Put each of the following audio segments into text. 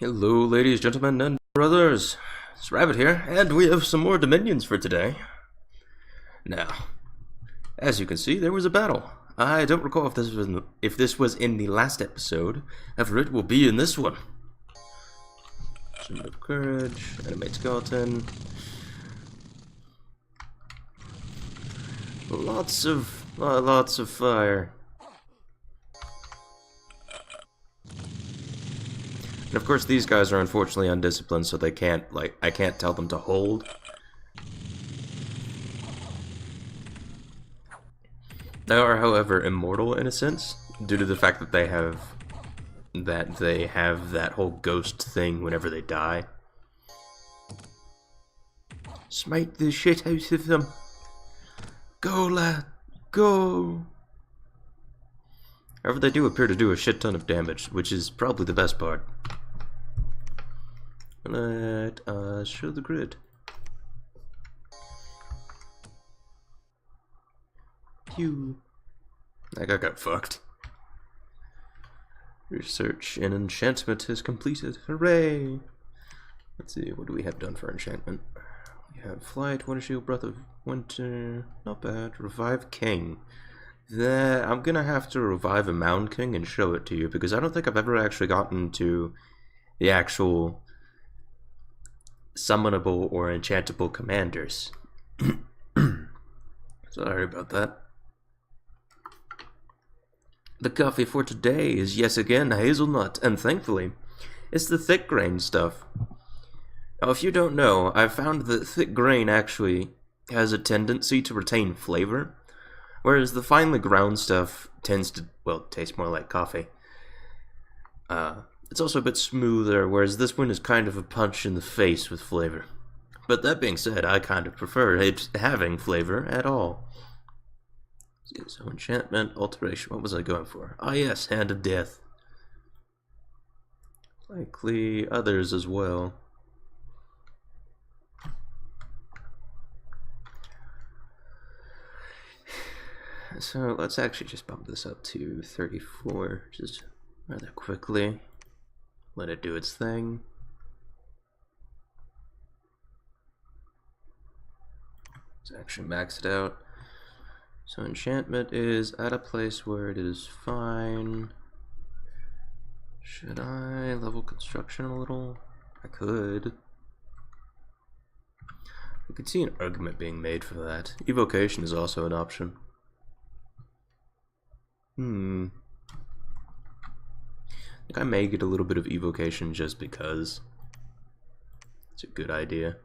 Hello, ladies, gentlemen, and brothers. It's Rabbit here, and we have some more Dominions for today. Now, as you can see, there was a battle. I don't recall if this was in the last episode. However, it will be in this one. Symbol of Courage, Animate Skeleton. Lots of fire. And of course, these guys are unfortunately undisciplined, so they can't, I can't tell them to hold. They are, however, immortal in a sense, due to the fact that they have that whole ghost thing whenever they die. Smite the shit out of them. Go, lad, go. However, they do appear to do a shit ton of damage, which is probably the best part. Let us show the grid. Pew. That guy got fucked. Research and enchantment is completed. Hooray! Let's see, what do we have done for enchantment? We have Flight, Winter Shield, Breath of Winter. Not bad. Revive King. I'm gonna have to revive a Mound King and show it to you, because I don't think I've ever actually gotten to the actual summonable or enchantable commanders. Sorry about that. The coffee for today is yes again hazelnut, and thankfully, it's the thick grain stuff. Now, if you don't know, I've found that thick grain actually has a tendency to retain flavor, whereas the finely ground stuff tends to, well, taste more like coffee. It's also a bit smoother, whereas this one is kind of a punch in the face with flavor. But that being said, I kind of prefer it having flavor at all. So enchantment, alteration, what was I going for? Ah yes, Hand of Death. Likely others as well. So let's actually just bump this up to 34, just rather quickly. Let it do its thing. Let's actually max it out. So enchantment is at a place where it is fine. Should I level construction a little? I could. I could see an argument being made for that. Evocation is also an option. I think I may get a little bit of evocation just because it's a good idea.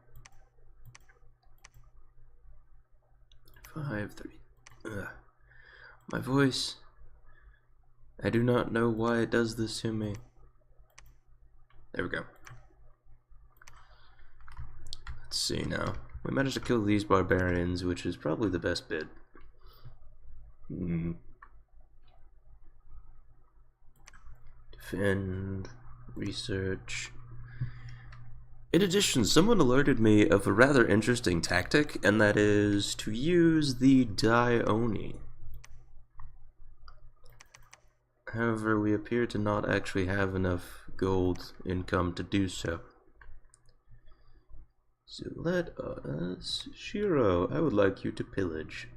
5:30. My voice. I do not know why it does this to me. There we go. Let's see now. We managed to kill these barbarians, which is probably the best bit. Defend, research. In addition, someone alerted me of a rather interesting tactic, and that is to use the yomi. However, we appear to not actually have enough gold income to do so. So let us... Shiro, I would like you to pillage.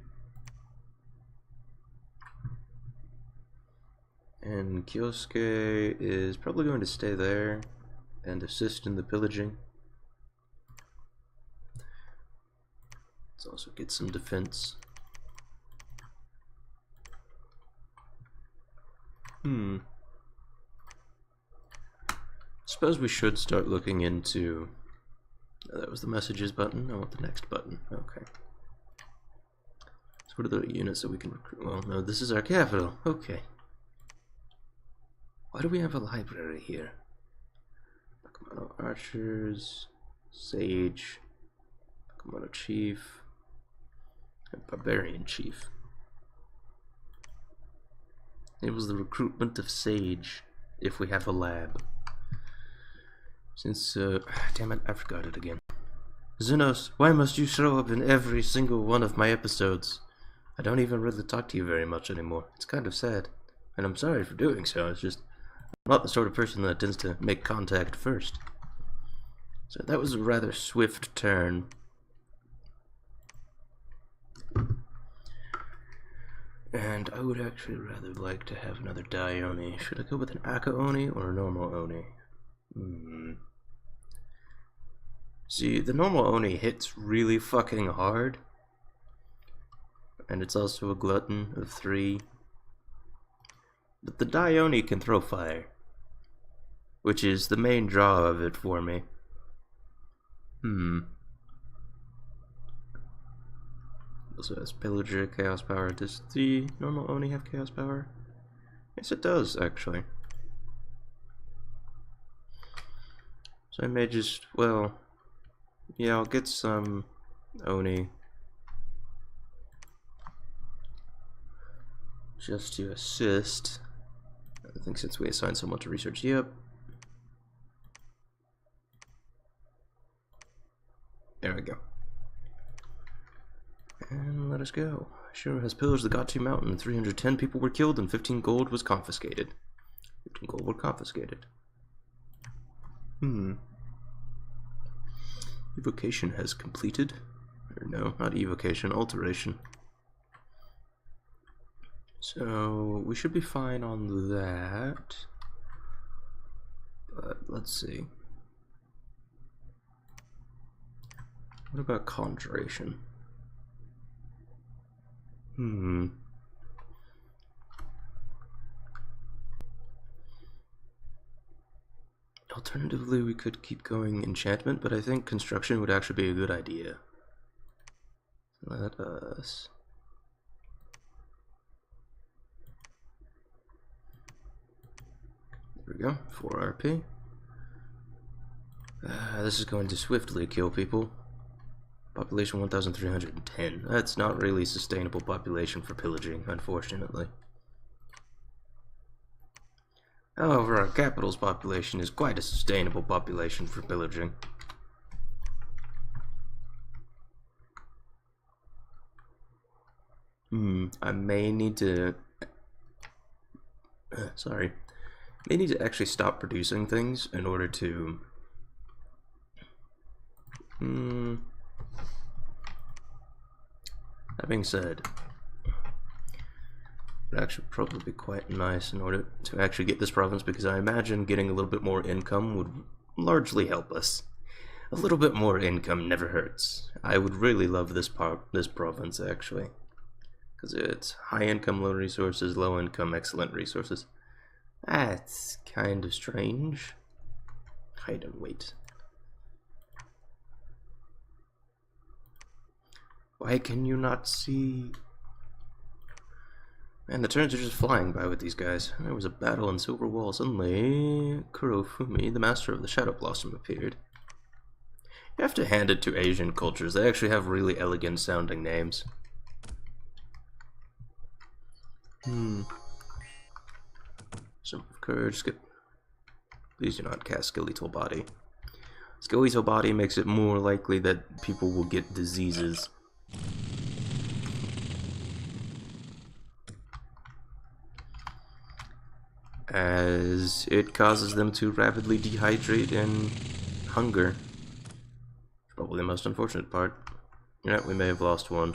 And Kyosuke is probably going to stay there and assist in the pillaging. Let's also get some defense. Suppose we should start looking into... Oh, that was the messages button. I want the next button. Okay. So what are the units that we can recruit? Well, no, this is our capital. Okay. Why do we have a library here? Bakumono Archers, Sage, Bakumono Chief, and Barbarian Chief. It was the recruitment of Sage, if we have a lab. Since, damn it, I forgot it again. Xenos, why must you show up in every single one of my episodes? I don't even really talk to you very much anymore. It's kind of sad. And I'm sorry for doing so, it's just... not the sort of person that tends to make contact first. So that was a rather swift turn. And I would actually rather like to have another Oni. Should I go with an Aka Oni or a normal Oni? See, the normal Oni hits really fucking hard. And it's also a glutton of 3. But the Oni can throw fire, which is the main draw of it for me. Also has Pillager, Chaos Power. Does the normal Oni have Chaos Power? Yes, it does, actually. So I may just, well, yeah, I'll get some Oni just to assist. I think since we assigned someone to research, yep. There we go. And let us go. Sure has pillaged the Gatu Mountain. 310 people were killed and 15 gold was confiscated. 15 gold were confiscated. Evocation has completed. Or no, not evocation, alteration. So we should be fine on that. But let's see. What about conjuration? Alternatively, we could keep going enchantment, but I think construction would actually be a good idea. Let us... There we go, 4 RP. This is going to swiftly kill people. Population 1,310. That's not really sustainable population for pillaging, unfortunately. However, our capital's population is quite a sustainable population for pillaging. I may need to... sorry. May need to actually stop producing things in order to... That being said, it would actually probably be quite nice in order to actually get this province, because I imagine getting a little bit more income would largely help us. A little bit more income never hurts. I would really love this province, actually, because it's high income, low resources, low income, excellent resources. That's kind of strange. Hide and wait. Why can you not see? Man, the turns are just flying by with these guys. There was a battle in Silver Wall. Suddenly, Kurofumi, the master of the Shadow Blossom, appeared. You have to hand it to Asian cultures. They actually have really elegant sounding names. Some of courage. Skip. Please do not cast Skeletal Body. Skeletal Body makes it more likely that people will get diseases. As it causes them to rapidly dehydrate and hunger. Probably the most unfortunate part. Yeah, we may have lost one.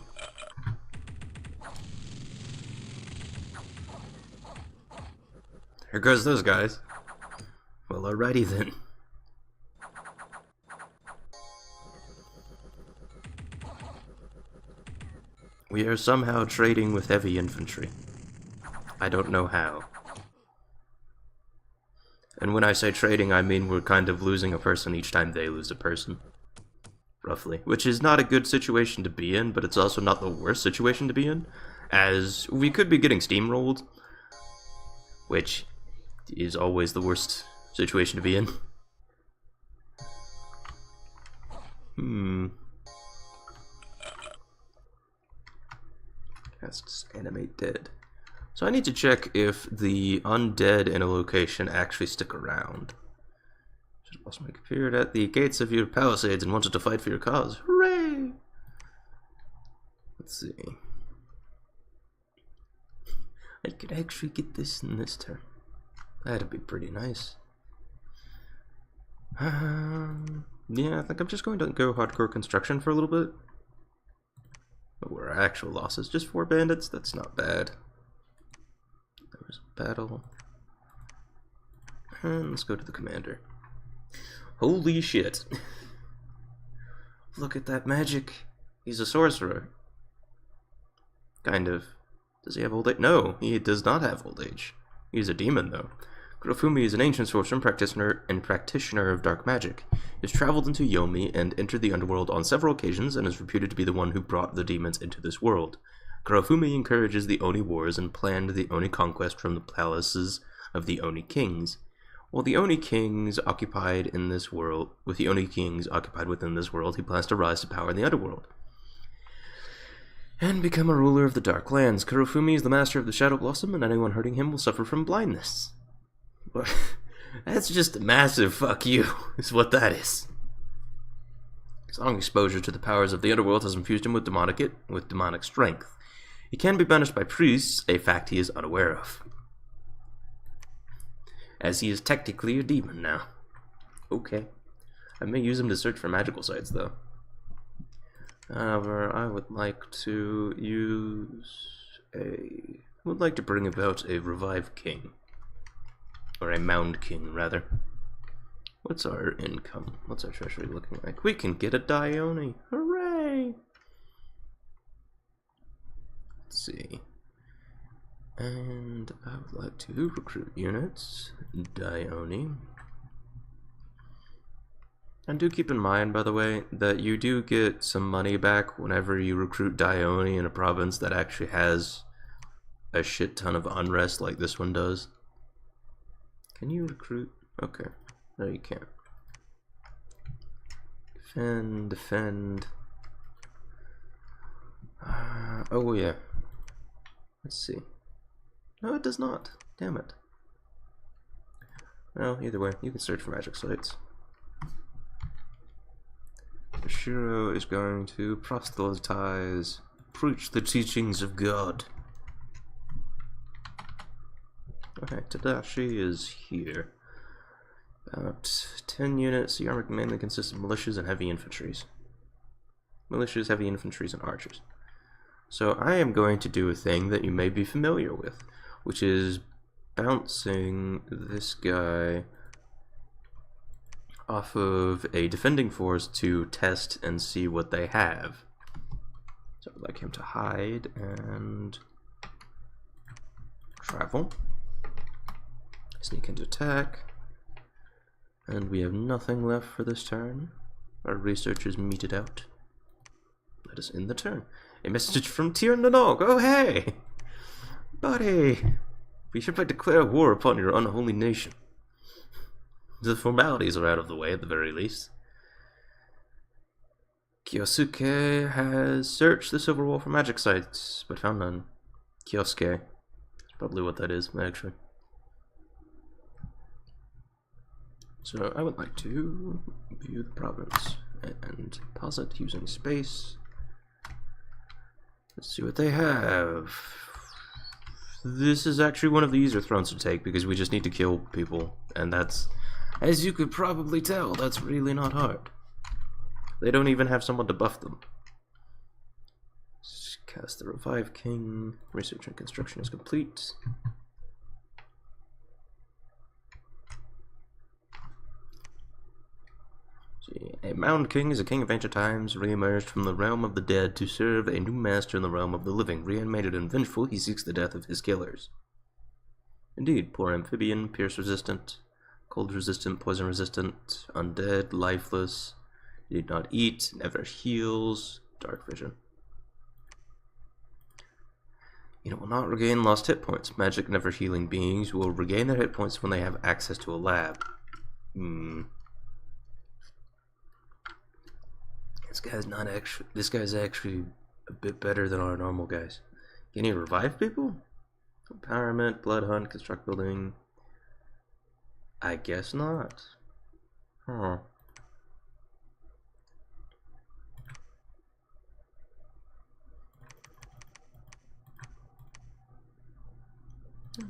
Here goes those guys. Well, alrighty then. We are somehow trading with heavy infantry. I don't know how. And when I say trading, I mean we're kind of losing a person each time they lose a person. Roughly. Which is not a good situation to be in, but it's also not the worst situation to be in, as we could be getting steamrolled, which is always the worst situation to be in. Casts animate dead. So I need to check if the undead in a location actually stick around. Just lost my appeared at the gates of your palisades and wanted to fight for your cause. Hooray! Let's see. I could actually get this in this turn. That'd be pretty nice. Yeah, I think I'm just going to go hardcore construction for a little bit. But where are actual losses? Just 4 bandits? That's not bad. There was a battle. And let's go to the commander. Holy shit. Look at that magic. He's a sorcerer. Kind of. Does he have old age? No, he does not have old age. He's a demon, though. Kurofumi is an ancient sorcerer and practitioner of dark magic. He has traveled into Yomi and entered the underworld on several occasions and is reputed to be the one who brought the demons into this world. Kurofumi encourages the Oni wars and planned the Oni conquest from the palaces of the Oni kings. With the Oni kings occupied within this world, he plans to rise to power in the underworld and become a ruler of the Dark Lands. Kurofumi is the master of the Shadow Blossom, and anyone hurting him will suffer from blindness. That's just a massive fuck you, is what that is. His long exposure to the powers of the underworld has infused him with demonic strength. He can be banished by priests, a fact he is unaware of, as he is technically a demon now. Okay. I may use him to search for magical sites, though. However, I would like to bring about a revived king. Or a mound king, rather. What's our income? What's our treasury looking like? We can get a Dione! Hooray! Let's see. And I would like to recruit units. Dione. And do keep in mind, by the way, that you do get some money back whenever you recruit Dione in a province that actually has a shit ton of unrest like this one does. Can you recruit? Okay. No, you can't. Defend. Oh, yeah. Let's see. No, it does not. Damn it. Well, either way, you can search for magic sites. Shiro is going to proselytize, preach the teachings of God. Okay, Tadashi is here. About 10 units. The army mainly consists of militias and heavy infantries. Militias, heavy infantries, and archers. So I am going to do a thing that you may be familiar with, which is bouncing this guy off of a defending force to test and see what they have. So I'd like him to hide and travel. Sneak into attack. And we have nothing left for this turn. Our researchers meted out. Let us end the turn. A message from Tir Nanog. Oh hey! Buddy! We should declare war upon your unholy nation. The formalities are out of the way at the very least. Kyosuke has searched the Silver Wall for magic sites, but found none. Kyosuke. That's probably what that is, actually. So I would like to view the province and pause it using space. Let's see what they have. This is actually one of the easier thrones to take because we just need to kill people, and that's, as you could probably tell, that's really not hard. They don't even have someone to buff them. Let's cast the Revive King. Research and construction is complete. A Mound King is a king of ancient times, re-emerged from the realm of the dead to serve a new master in the realm of the living. Reanimated and vengeful, he seeks the death of his killers. Indeed, poor amphibian, pierce resistant, cold resistant, poison resistant, undead, lifeless, did not eat, never heals, dark vision. It will not regain lost hit points. Magic never healing beings will regain their hit points when they have access to a lab. This guy's actually a bit better than our normal guys. Can he revive people? Empowerment, blood hunt, construct building. I guess not. Huh.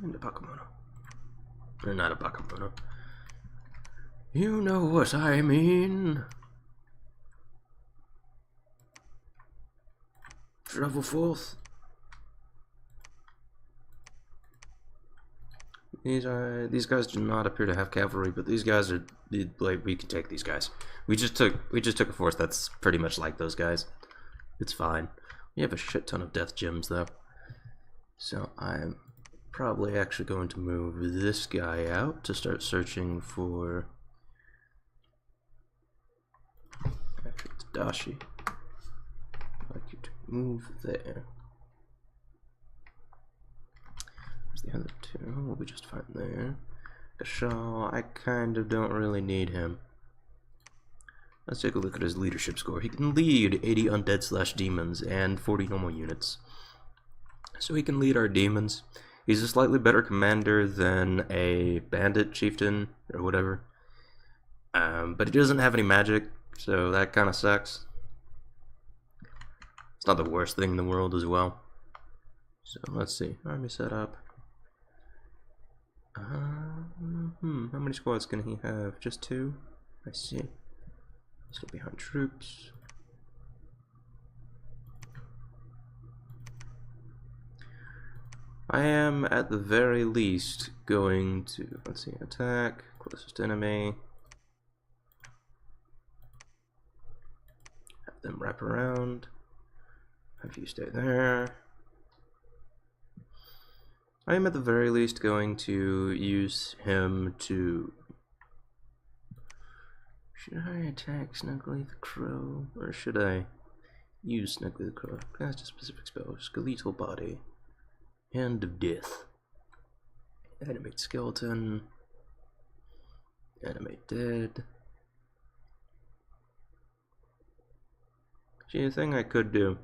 And the Bakemono. Or not a Bakemono. You know what I mean. Travel forth. These guys do not appear to have cavalry, but these guys are like, we can take these guys. We just took a force that's pretty much like those guys. It's fine. We have a shit ton of death gems though. So I'm probably actually going to move this guy out to start searching for actually Tadashi. I'd like you to move there. The other two will be just fine there. Gashal, I kind of don't really need him. Let's take a look at his leadership score. He can lead 80 undead / demons and 40 normal units. So he can lead our demons. He's a slightly better commander than a bandit chieftain or whatever. But he doesn't have any magic, so that kind of sucks. It's not the worst thing in the world as well. So let's see. Army setup. How many squads can he have? Just 2? I see. Still behind troops. I am at the very least going to, let's see, attack, closest enemy. Have them wrap around. Have you stay there. I am at the very least going to use him to... Should I attack Snuggly the Crow? Or should I use Snuggly the Crow? Cast a specific spell. Skeletal Body. Hand of Death. Animate Skeleton. Animate Dead. See, the thing I could do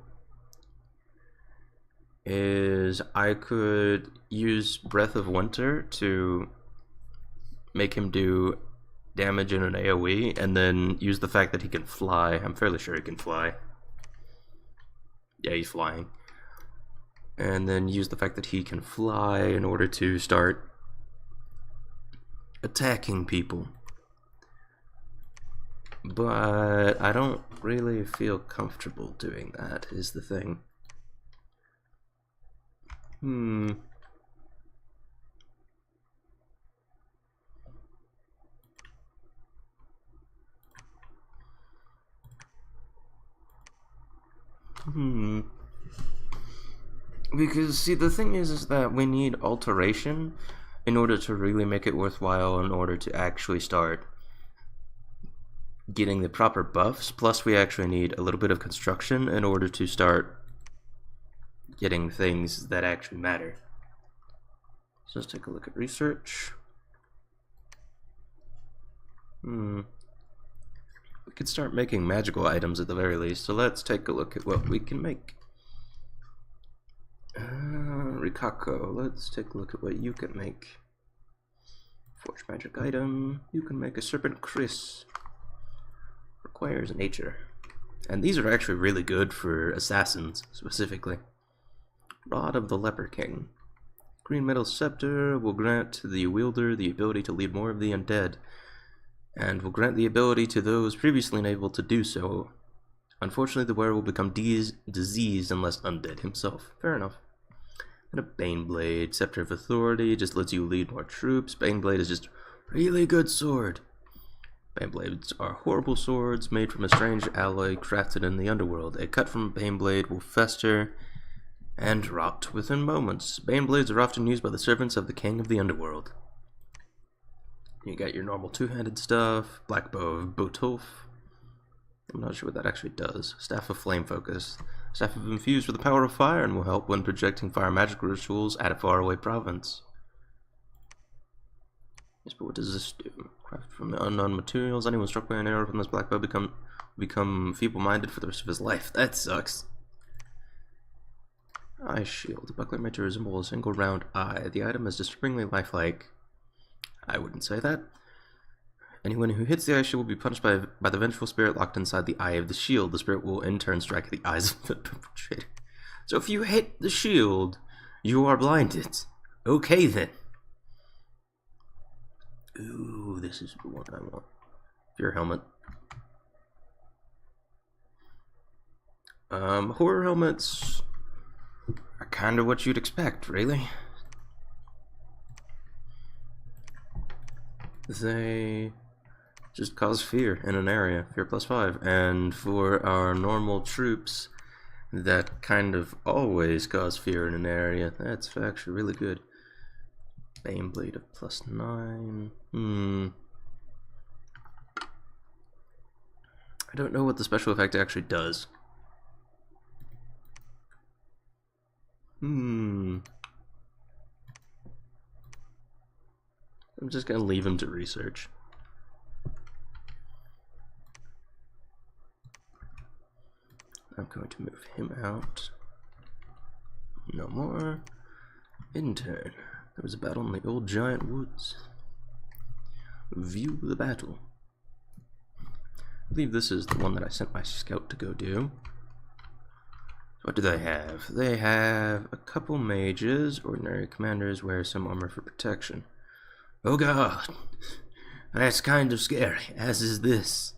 is I could use Breath of Winter to make him do damage in an AoE, and then use the fact that he can fly. I'm fairly sure he can fly. Yeah, he's flying. And then use the fact that he can fly in order to start attacking people. But I don't really feel comfortable doing that, is the thing. Because, see, the thing is that we need alteration in order to really make it worthwhile, in order to actually start getting the proper buffs. Plus, we actually need a little bit of construction in order to start getting things that actually matter. So let's take a look at research. We could start making magical items at the very least, so let's take a look at what we can make. Rikako, let's take a look at what you can make. Forge magic item, you can make a serpent Chris. Requires nature. And these are actually really good for assassins, specifically. Rod of the Leper King. Green metal scepter will grant the wielder the ability to lead more of the undead, and will grant the ability to those previously unable to do so. Unfortunately, the wearer will become diseased unless undead himself. Fair enough. And a Baneblade. Scepter of Authority just lets you lead more troops. Baneblade is just really good sword. Baneblades are horrible swords made from a strange alloy crafted in the underworld. A cut from a Baneblade will fester and rot within moments. Baneblades are often used by the servants of the king of the underworld. You got your normal two-handed stuff. Black Bow of Botolf. I'm not sure what that actually does. Staff of Flame Focus. Staff of infused with the power of fire and will help when projecting fire magic rituals at a faraway province. Yes, but what does this do? Craft from the unknown materials. Anyone struck by an arrow from this black bow become feeble-minded for the rest of his life. That sucks. Eye shield. The buckler made to resemble a single round eye. The item is disturbingly lifelike. I wouldn't say that. Anyone who hits the eye shield will be punished by the vengeful spirit locked inside the eye of the shield. The spirit will in turn strike the eyes of the perpetrator. So if you hit the shield, you are blinded. Okay then. Ooh, this is the one I want. Fear helmet. Horror helmets are kind of what you'd expect, really. They just cause fear in an area, fear +5, and for our normal troops that kind of always cause fear in an area, that's actually really good. Bane blade of +9. I don't know what the special effect actually does. I'm just gonna leave him to research. I'm going to move him out. No more. Intern. There was a battle in the old giant woods. View the battle. I believe this is the one that I sent my scout to go do. What do they have? They have a couple mages. Ordinary commanders wear some armor for protection. Oh god! That's kind of scary, as is this.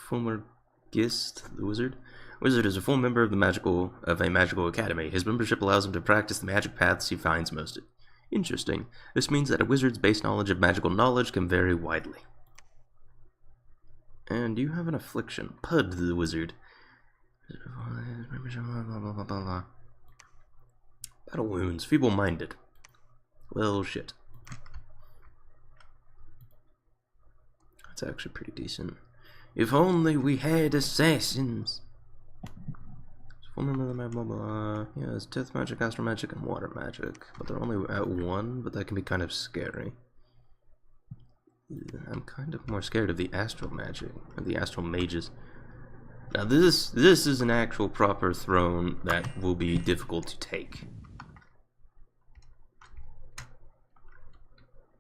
Fulmergist, the wizard. Wizard is a full member of a magical academy. His membership allows him to practice the magic paths he finds most interesting. This means that a wizard's base knowledge of magical knowledge can vary widely. And you have an affliction. Pud the wizard. Battle wounds. Feeble-minded. Well, shit. That's actually pretty decent. If only we had assassins. Yeah, it's death magic, astral magic, and water magic. But they're only at 1, but that can be kind of scary. I'm kind of more scared of the astral magic, or the astral mages. Now this is an actual proper throne that will be difficult to take.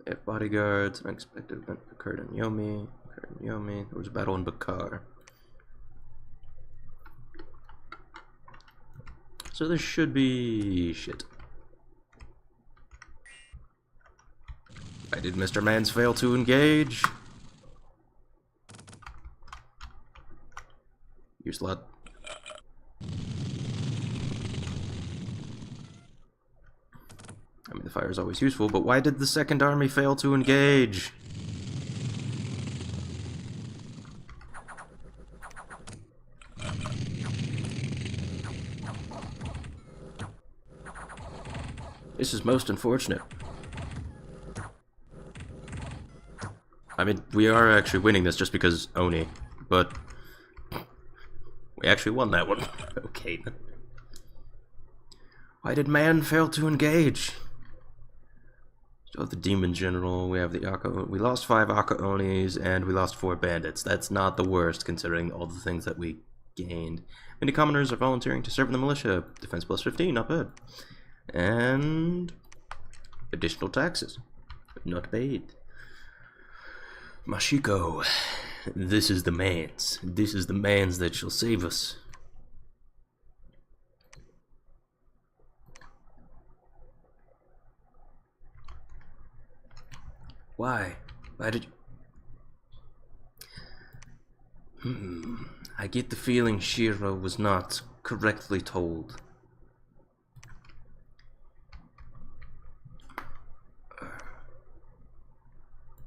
They have bodyguards, unexpected event occurred in Yomi. There was a battle in Bakar. So there should be shit. Why did Mr. Mans fail to engage? You slut. I mean, the fire is always useful, but why did the second army fail to engage? This is most unfortunate. I mean, we are actually winning this just because Oni, but we actually won that one. Okay then. Why did man fail to engage? So the demon general, we have the Akka. We lost 5 Akka Onis and we lost 4 bandits. That's not the worst considering all the things that we gained. Many commoners are volunteering to serve in the militia. Defense +15, not bad. And additional taxes, not paid. Mashiko, this is the man's. This is the man's that shall save us. Why? Why did you... I get the feeling Shiro was not correctly told.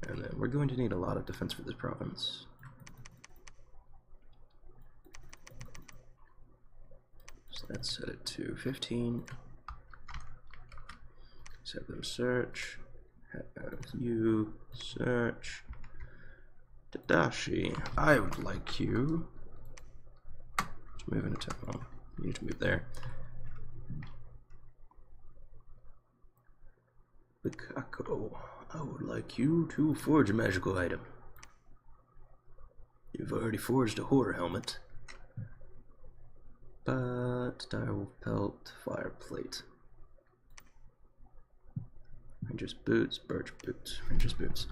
And then we're going to need a lot of defense for this province. So let's set it to 15. Set them search. Have you search. Tadashi, I would like you to move into town. You need to move there. Bikako, I would like you to forge a magical item. You've already forged a horror helmet. But direwolf pelt, fire plate. Ranger's boots, birch boots, ranger's boots.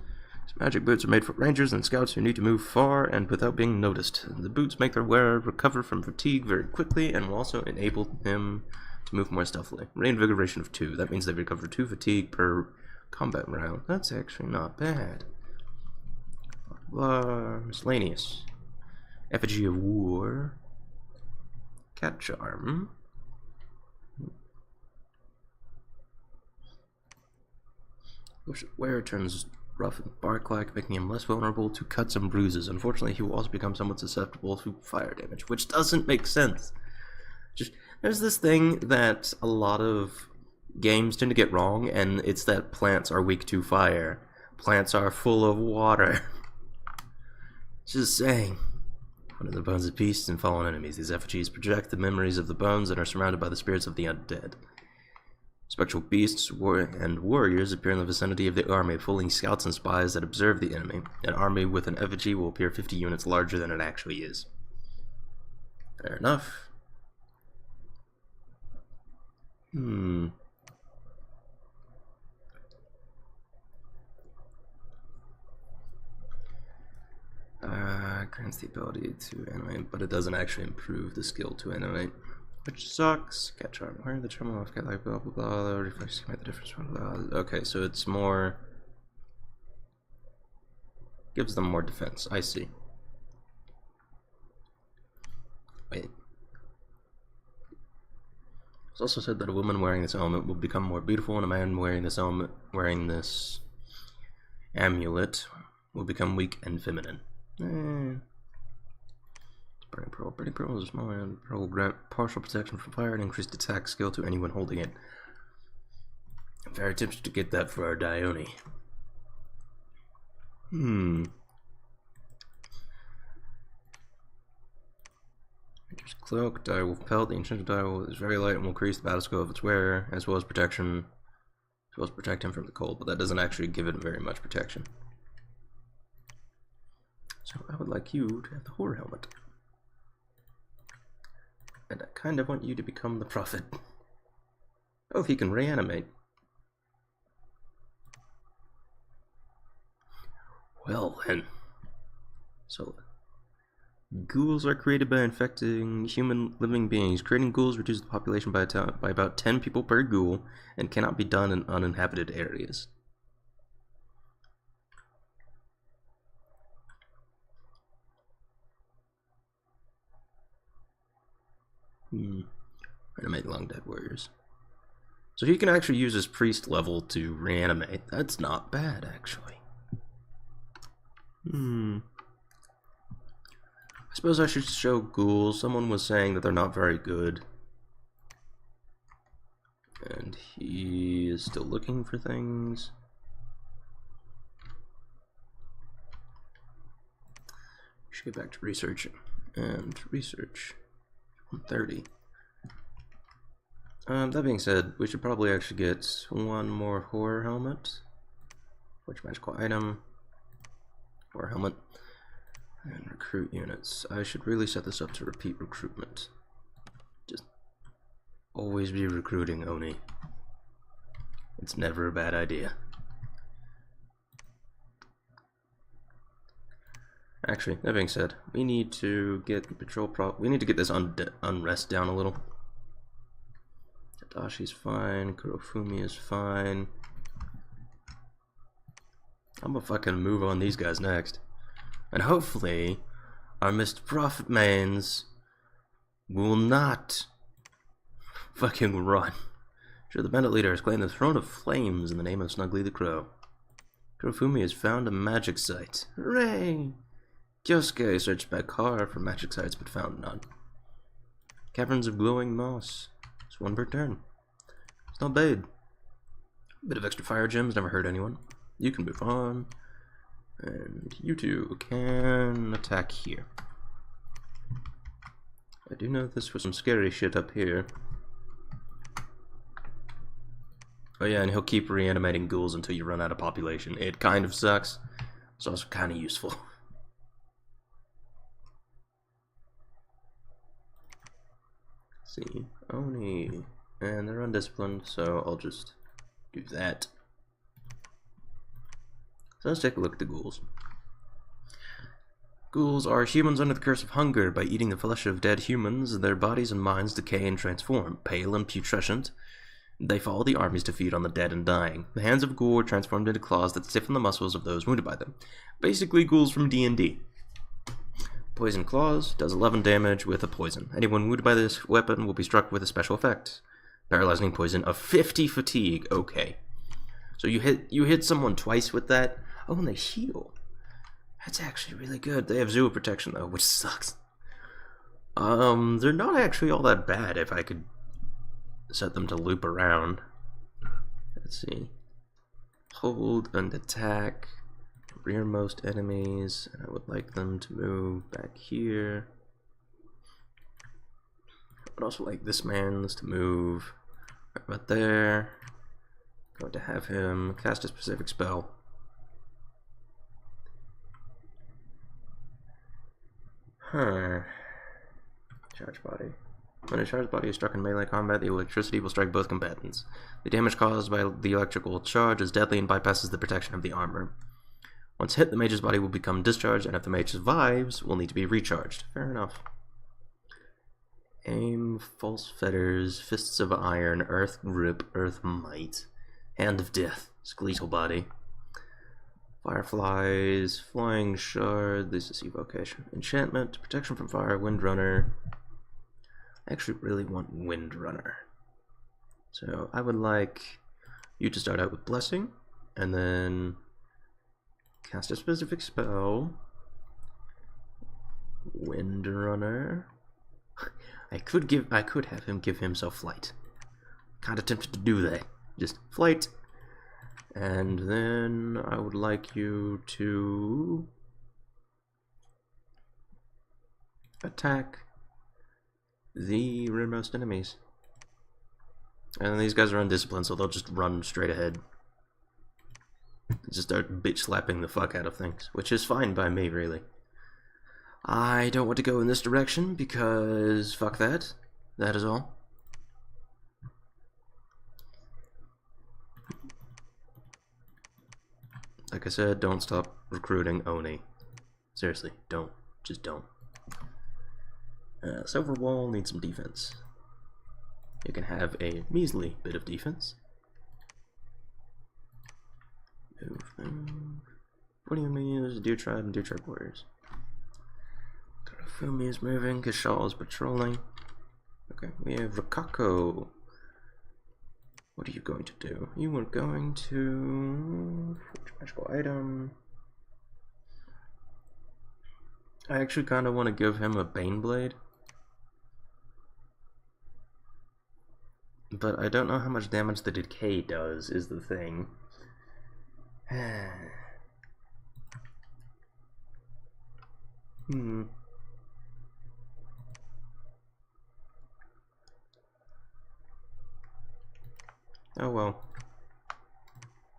These magic boots are made for rangers and scouts who need to move far and without being noticed. The boots make their wearer recover from fatigue very quickly and will also enable him to move more stealthily. Reinvigoration of 2. That means they recover 2 fatigue per Combat round. That's actually not bad. Miscellaneous. Effigy of War. Cat Charm. Wearer turns rough and bark-like, making him less vulnerable to cuts and bruises. Unfortunately, he will also become somewhat susceptible to fire damage, which doesn't make sense. There's this thing that a lot of games tend to get wrong, and it's that plants are weak to fire. Plants are full of water. Just saying. One of the bones of beasts and fallen enemies. These effigies project the memories of the bones and are surrounded by the spirits of the undead. Spectral beasts and warriors appear in the vicinity of the army, fooling scouts and spies that observe the enemy. An army with an effigy will appear 50 units larger than it actually is. Fair enough. Grants the ability to animate, but it doesn't actually improve the skill to animate, which sucks. Cat Charm. Where the charm of cat like blah blah blah. Reflex can make the difference. Blah, blah. Okay, so it's more. Gives them more defense. I see. Wait. It's also said that a woman wearing this element will become more beautiful, and a man wearing this amulet will become weak and feminine. Burning Pearl. Burning Pearl is a small and Pearl will grant partial protection from fire and increased attack skill to anyone holding it. I'm very tempted to get that for our Dione. Just Cloak, Direwolf Pelt. The enchanted Direwolf is very light and will increase the battle skill of its wearer, as well as protect him from the cold, but that doesn't actually give it very much protection. So I would like you to have the Horror Helmet. And I kind of want you to become the Prophet. Oh, he can reanimate. Well then. So, ghouls are created by infecting human living beings. Creating ghouls reduces the population by about 10 people per ghoul and cannot be done in uninhabited areas. Reanimate long dead warriors. So he can actually use his priest level to reanimate. That's not bad, actually. I suppose I should show ghouls. Someone was saying that they're not very good. And he is still looking for things. We should get back to researching. And research. 130. That being said, we should probably actually get one more horror helmet. Which magical item? Horror helmet. And recruit units. I should really set this up to repeat recruitment. Just always be recruiting, Oni. It's never a bad idea. Actually, that being said, we need to get we need to get this unrest down a little. Tadashi's fine, Kurofumi is fine. I'm gonna fucking move on these guys next. And hopefully, our Mr. Prophet mains will not fucking run. Sure, the bandit leader has claimed the Throne of Flames in the name of Snuggly the Crow. Kurofumi has found a magic site. Hooray! Kyosuke searched by car for magic sites but found none. Caverns of glowing moss. It's one per turn. It's not bad. Bit of extra fire gems, never hurt anyone. You can move on. And you two can attack here. I do know this was some scary shit up here. Oh yeah, and he'll keep reanimating ghouls until you run out of population. It kind of sucks. It's also kind of useful. See, Oni, and they're undisciplined, so I'll just do that. So let's take a look at the ghouls. Ghouls are humans under the curse of hunger. By eating the flesh of dead humans, their bodies and minds decay and transform. Pale and putrescent, They follow the armies to feed on the dead and dying. The hands of ghoul are transformed into claws that stiffen the muscles of those wounded by them. Basically ghouls from D&D. Poison Claws does 11 damage with a poison. Anyone wounded by this weapon will be struck with a special effect. Paralyzing poison of 50 fatigue. Okay. So you hit someone twice with that. Oh, and they heal. That's actually really good. They have zero protection though, which sucks. They're not actually all that bad if I could set them to loop around. Let's see. Hold and attack rearmost enemies, and I would like them to move back here. I would also like this man's to move right about there. Going to have him cast a specific spell. Charge body. When a charged body is struck in melee combat, the electricity will strike both combatants. The damage caused by the electrical charge is deadly and bypasses the protection of the armor. Once hit, the mage's body will become discharged, and if the mage survives, will need to be recharged. Fair enough. Aim, false fetters, fists of iron, earth grip, earth might, hand of death, skeletal body, fireflies, flying shard, this is evocation, enchantment, protection from fire, windrunner. I actually really want windrunner. So I would like you to start out with blessing, and then cast a specific spell. Windrunner. I could have him give himself flight. Kinda tempted to do that. Just flight. And then I would like you to attack the rearmost enemies. And these guys are undisciplined, so they'll just run straight ahead. Just start bitch slapping the fuck out of things, which is fine by me, really. I don't want to go in this direction because fuck that. That is all. Like I said, don't stop recruiting Oni. Seriously, don't. Just don't. Silver Wall needs some defense. You can have a measly bit of defense. What do you mean is Deer Tribe and Deer Tribe Warriors? Fumi is moving, Kashal is patrolling. Okay, we have Rokako. What are you going to do? You are going to forge magical item. I actually kind of want to give him a Bane Blade. But I don't know how much damage the decay does, is the thing. Oh well.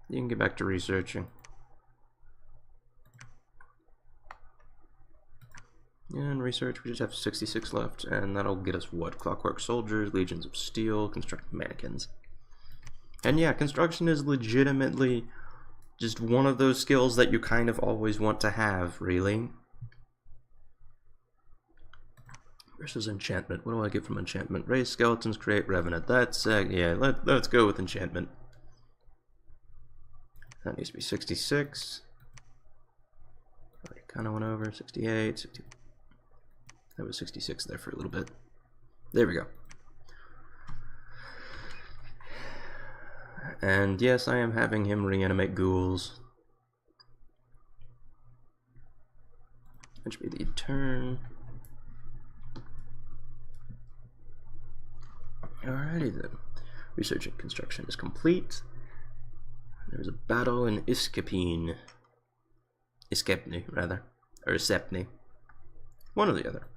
You can get back to researching. And research, we just have 66 left, and that'll get us what? Clockwork Soldiers, Legions of Steel, Construct Mannequins. And yeah, construction is legitimately just one of those skills that you kind of always want to have, really. Versus enchantment. What do I get from enchantment? Raise skeletons, create revenant. That's, yeah, let's go with enchantment. That needs to be 66. Already kind of went over. 68, 60. That was 66 there for a little bit. There we go. And yes, I am having him reanimate ghouls. That should be the turn. Alrighty then. Research and construction is complete. There's a battle in Iskepne, rather. Or Isepne. One or the other.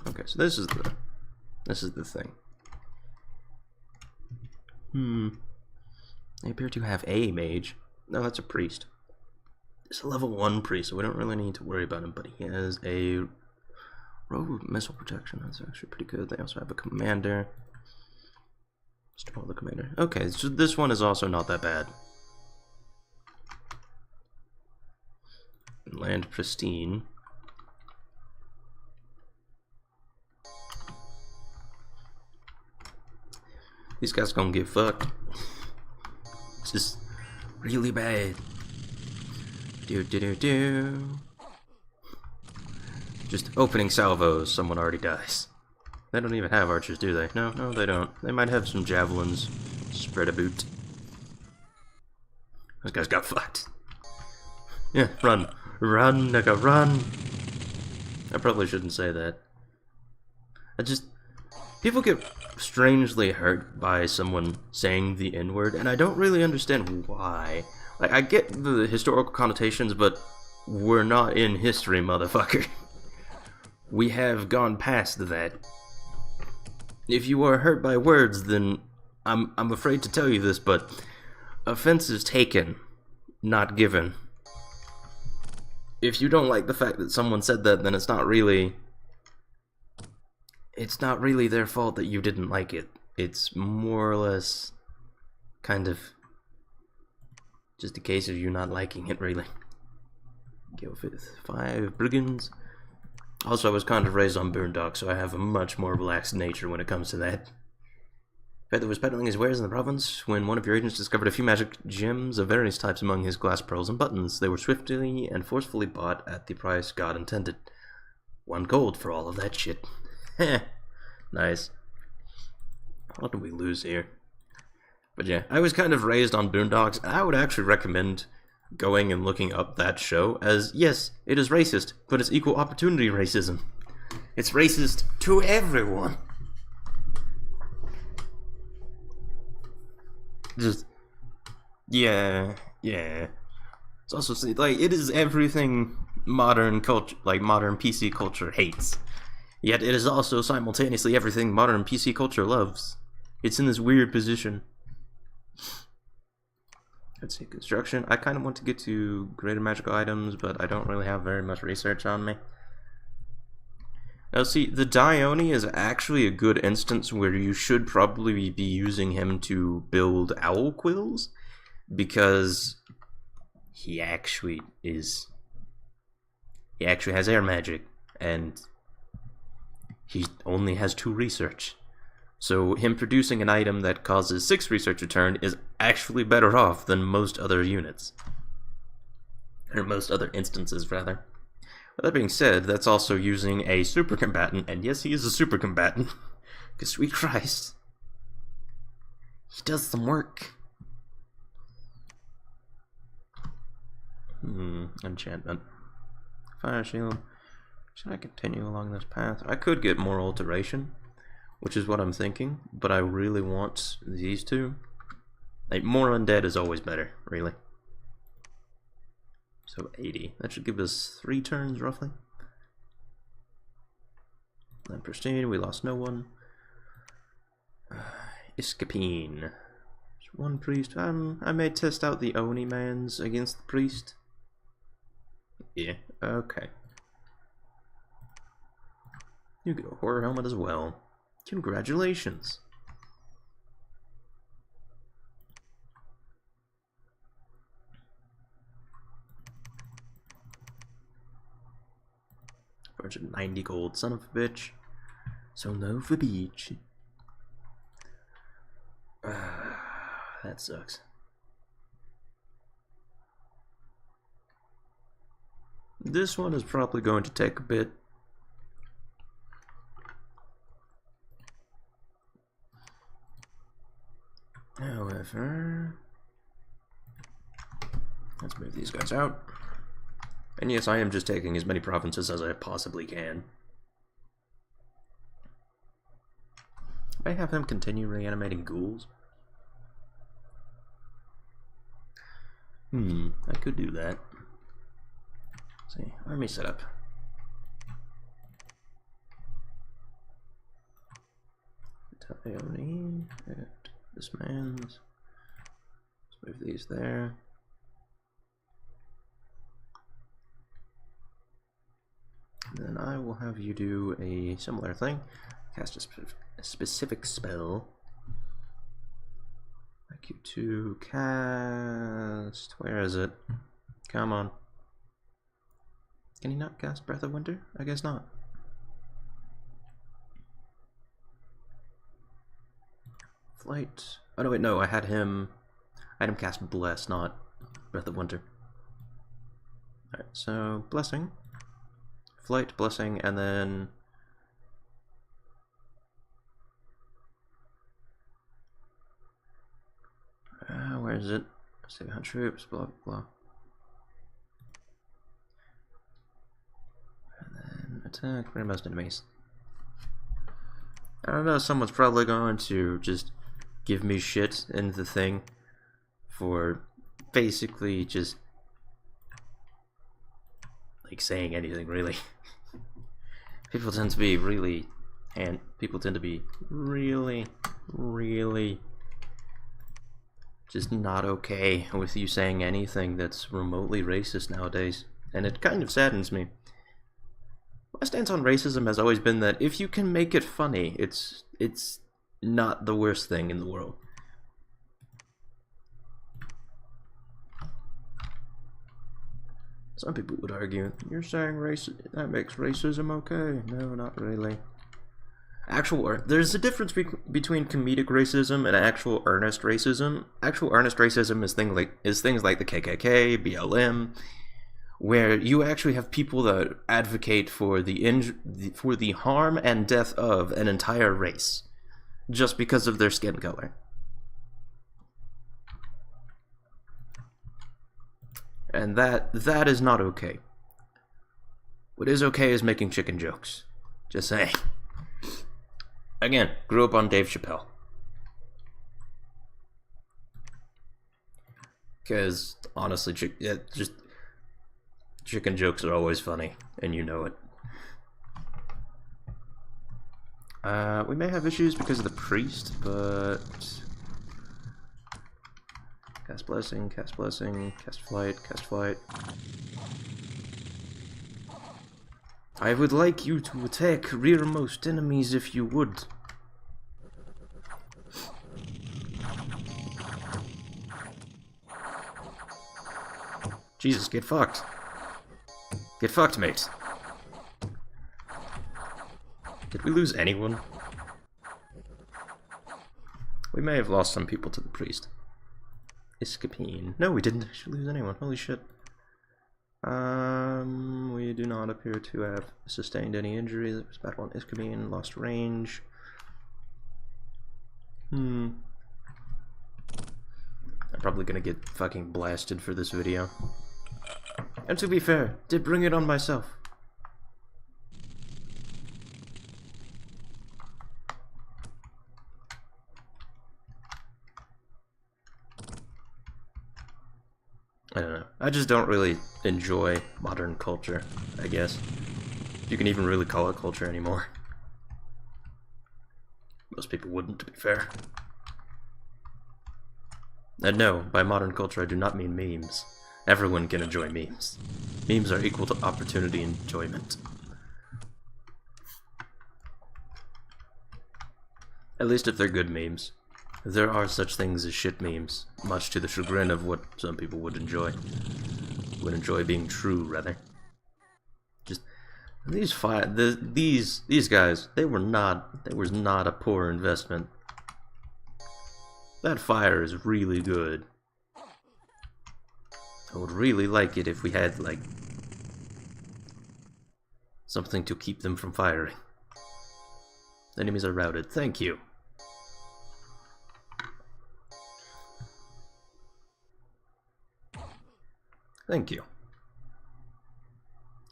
Okay, so this is the thing. They appear to have a mage. No, that's a priest. It's a level 1 priest, so we don't really need to worry about him, but he has a rogue missile protection. That's actually pretty good. They also have a commander. Just call the commander. Okay, so this one is also not that bad. Land pristine. These guys gonna get fucked. Just really bad. Do. Just opening salvos, someone already dies. They don't even have archers, do they? No, they don't. They might have some javelins spread about. Those guys got fucked. Yeah, run. Run, nigga, run! I probably shouldn't say that. People get strangely hurt by someone saying the N-word, and I don't really understand why. Like, I get the historical connotations, but we're not in history, motherfucker. We have gone past that. If you are hurt by words, then I'm afraid to tell you this, but offense is taken, not given. If you don't like the fact that someone said that, then it's not really their fault that you didn't like it. It's more or less kind of just a case of you not liking it, really. Go with 5 brigands. Also, I was kind of raised on Boondock, so I have a much more relaxed nature when it comes to that. Feather was peddling his wares in the province when one of your agents discovered a few magic gems of various types among his glass pearls and buttons. They were swiftly and forcefully bought at the price God intended. 1 gold for all of that shit. Heh. Nice. What did we lose here? But yeah, I was kind of raised on Boondocks, and I would actually recommend going and looking up that show, as yes, it is racist, but it's equal opportunity racism. It's racist to everyone. Just, yeah. It's also, like, it is everything modern culture, like modern PC culture hates. Yet it is also simultaneously everything modern PC culture loves. It's in this weird position. Let's see, construction. I kind of want to get to greater magical items, but I don't really have very much research on me. Now see, the Dione is actually a good instance where you should probably be using him to build owl quills, because he actually has air magic, and he only has 2 research. So him producing an item that causes 6 research a turn is actually better off than most other units. Or most other instances, rather. But that being said, that's also using a super combatant, and yes, he is a super combatant. Because sweet Christ, he does some work. Enchantment. Fire shield. Should I continue along this path? I could get more alteration, which is what I'm thinking, but I really want these 2. Like, more undead is always better, really. So 80. That should give us 3 turns, roughly. Then pristine, we lost no one. Escapine. There's 1 priest. I may test out the Oni mans against the priest. Yeah, okay. You get a horror helmet as well. Congratulations. $490 gold, son of a bitch. Son of a bitch. That sucks. This one is probably going to take a bit. However, let's move these guys out. And yes, I am just taking as many provinces as I possibly can. I have him continue reanimating ghouls. I could do that. Let's see, army setup. Italione, this man's. Let's move these there. And then I will have you do a similar thing. Cast a specific spell. Like you to cast. Where is it? Come on. Can he not cast Breath of Winter? I guess not. Flight. Oh no, wait, no, I had him cast Bless, not Breath of Winter. Alright, so Blessing, Flight, Blessing, and then where is it? Save hunt troops, blah blah blah. And then attack rare most enemies. I don't know, someone's probably going to just give me shit in the thing for basically just like saying anything, really. People tend to be really really just not okay with you saying anything that's remotely racist nowadays, and it kind of saddens me. My stance on racism has always been that if you can make it funny, it's not the worst thing in the world. Some people would argue, you're saying that makes racism okay. No, not really. There's a difference between comedic racism and actual earnest racism. Actual earnest racism is things like the KKK, BLM, where you actually have people that advocate for the harm and death of an entire race just because of their skin color. And that is not okay. What is okay is making chicken jokes. Just saying. Again, grew up on Dave Chappelle. Because, honestly, chicken jokes are always funny, and you know it. We may have issues because of the priest, but... Cast Blessing, cast Flight, cast Flight. I would like you to attack rearmost enemies if you would. Jesus, get fucked. Get fucked, mate. Did we lose anyone? We may have lost some people to the priest. Escapine. No, we didn't actually lose anyone. Holy shit. We do not appear to have sustained any injuries. It was bad one. Escapine, lost range. I'm probably gonna get fucking blasted for this video. And to be fair, did bring it on myself. I don't know. I just don't really enjoy modern culture, I guess. If you can even really call it culture anymore. Most people wouldn't, to be fair. And no, by modern culture I do not mean memes. Everyone can enjoy memes. Memes are equal to opportunity and enjoyment. At least if they're good memes. There are such things as shit memes, much to the chagrin of what some people would enjoy. Would enjoy being true, rather. Just these guys, they was not a poor investment. That fire is really good. I would really like it if we had, like, something to keep them from firing. Enemies are routed. Thank you. Thank you.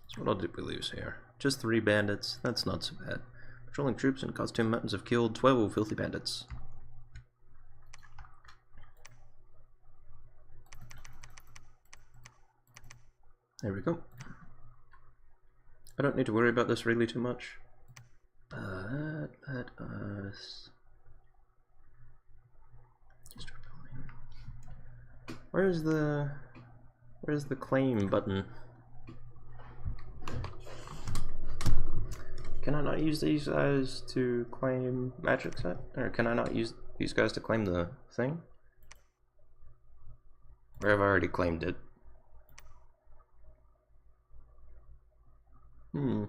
So what all did we lose here? Just 3 bandits. That's not so bad. Patrolling troops and costume mountains have killed 12 filthy bandits. There we go. I don't need to worry about this really too much. But let us... Where's the claim button? Can I not use these guys to claim magic set? Or can I not use these guys to claim the thing? Or have I already claimed it? Let's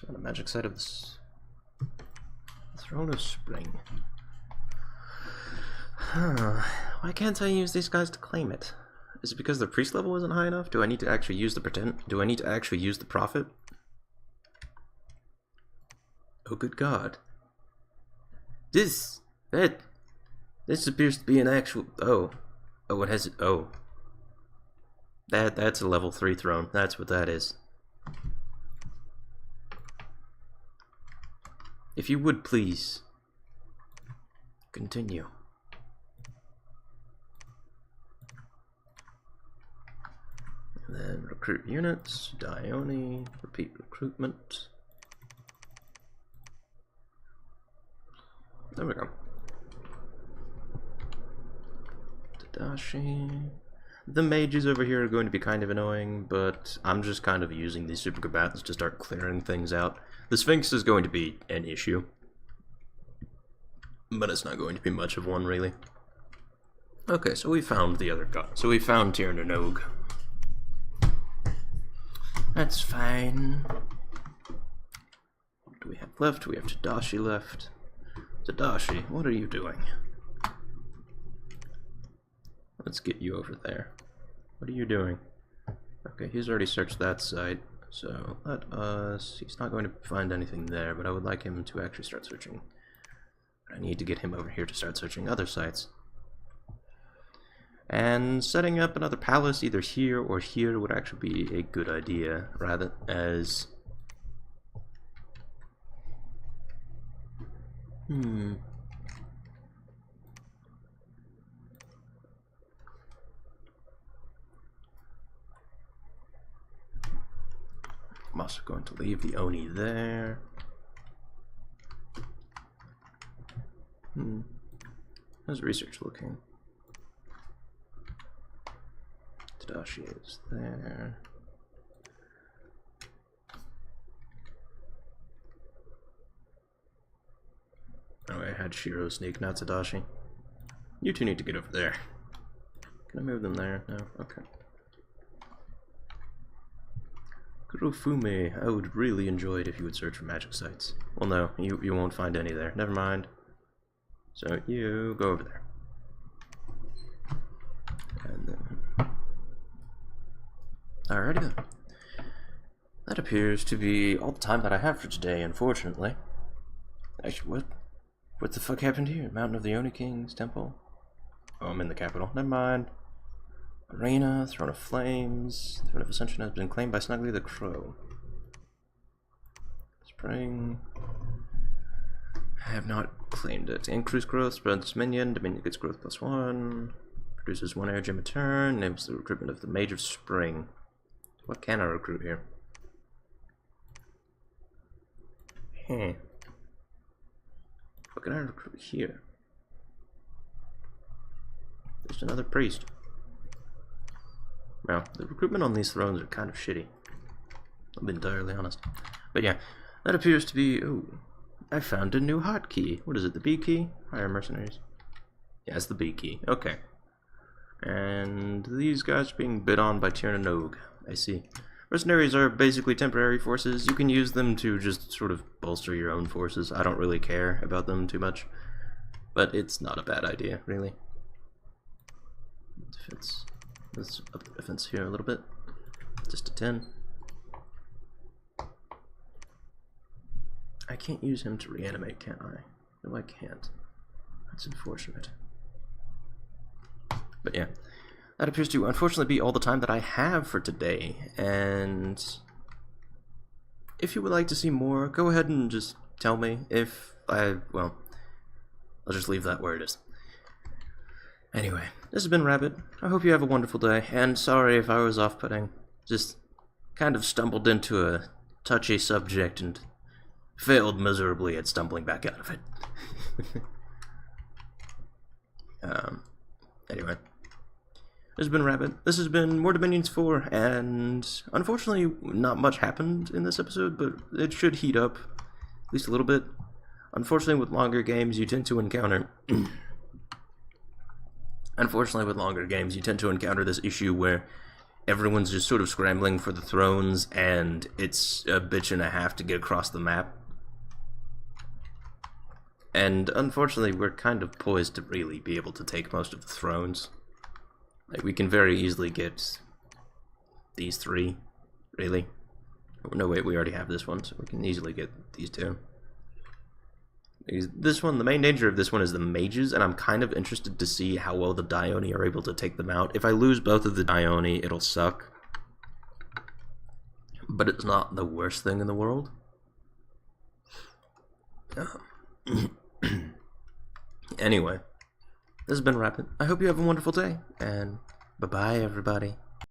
run a magic set of this Throne of Spring. Huh. Why can't I use these guys to claim it? Is it because the priest level isn't high enough? Do I need to actually use the pretend? Do I need to actually use the prophet? Oh, good God. This appears to be an actual... Oh, it has... Oh. That's a level 3 throne. That's what that is. If you would, please. Continue. And then recruit units. Dione. Repeat recruitment. There we go. Tadashi. The mages over here are going to be kind of annoying, but I'm just kind of using these super combatants to start clearing things out. The Sphinx is going to be an issue, but it's not going to be much of one, really. Okay, so we found the other guy. So we found Tirnanog. That's fine. What do we have left? We have Tadashi left. Tadashi, what are you doing? Let's get you over there. What are you doing? Okay, he's already searched that site, so let us... He's not going to find anything there, but I would like him to actually start searching. I need to get him over here to start searching other sites. And setting up another palace either here or here would actually be a good idea, rather as... I'm also going to leave the Oni there. How's research looking? Tadashi is there. Oh, I had Shiro sneak, not Tadashi. You two need to get over there. Can I move them there? No? Okay. Kurofume, I would really enjoy it if you would search for magic sites. Well, no, you won't find any there. Never mind. So you go over there. And then... Alrighty then. That appears to be all the time that I have for today, unfortunately. Actually, what the fuck happened here? Mountain of the Oni Kings Temple? Oh, I'm in the capital. Never mind. Arena, Throne of Flames. Throne of Ascension has been claimed by Snuggly the Crow. Spring. I have not claimed it. Increase growth, spreads minion. Dominion gets growth +1. Produces 1 air gem a turn. Names the recruitment of the Mage of Spring. What can I recruit here? What can I recruit here? Just another priest. Well, the recruitment on these thrones are kind of shitty. I'll be entirely honest. But yeah, that appears to be... Ooh, I found a new hotkey. What is it, the B key? Hire mercenaries. Yeah, it's the B key. Okay. And these guys are being bid on by Tirnanog. I see. Mercenaries are basically temporary forces. You can use them to just sort of bolster your own forces. I don't really care about them too much. But it's not a bad idea, really. Let's up the defense here a little bit. Just a 10. I can't use him to reanimate, can I? No, I can't. That's unfortunate. But yeah, that appears to unfortunately be all the time that I have for today. And if you would like to see more, go ahead and just tell me. If I, well, I'll just leave that where it is. Anyway, this has been Rabbit. I hope you have a wonderful day, and sorry if I was off-putting. Just kind of stumbled into a touchy subject and failed miserably at stumbling back out of it. Anyway, this has been Rabbit. This has been More Dominions 4, and unfortunately not much happened in this episode, but it should heat up at least a little bit. Unfortunately, with longer games, you tend to encounter... Unfortunately, with longer games, you tend to encounter this issue where everyone's just sort of scrambling for the thrones, and it's a bitch and a half to get across the map. And unfortunately, we're kind of poised to really be able to take most of the thrones. Like, we can very easily get these 3, really. Oh, no, wait, we already have this one, so we can easily get these 2. This one, the main danger of this one is the mages, and I'm kind of interested to see how well the Dione are able to take them out. If I lose both of the Dione, it'll suck. But it's not the worst thing in the world. Anyway, this has been Rapid. I hope you have a wonderful day, and bye-bye, everybody.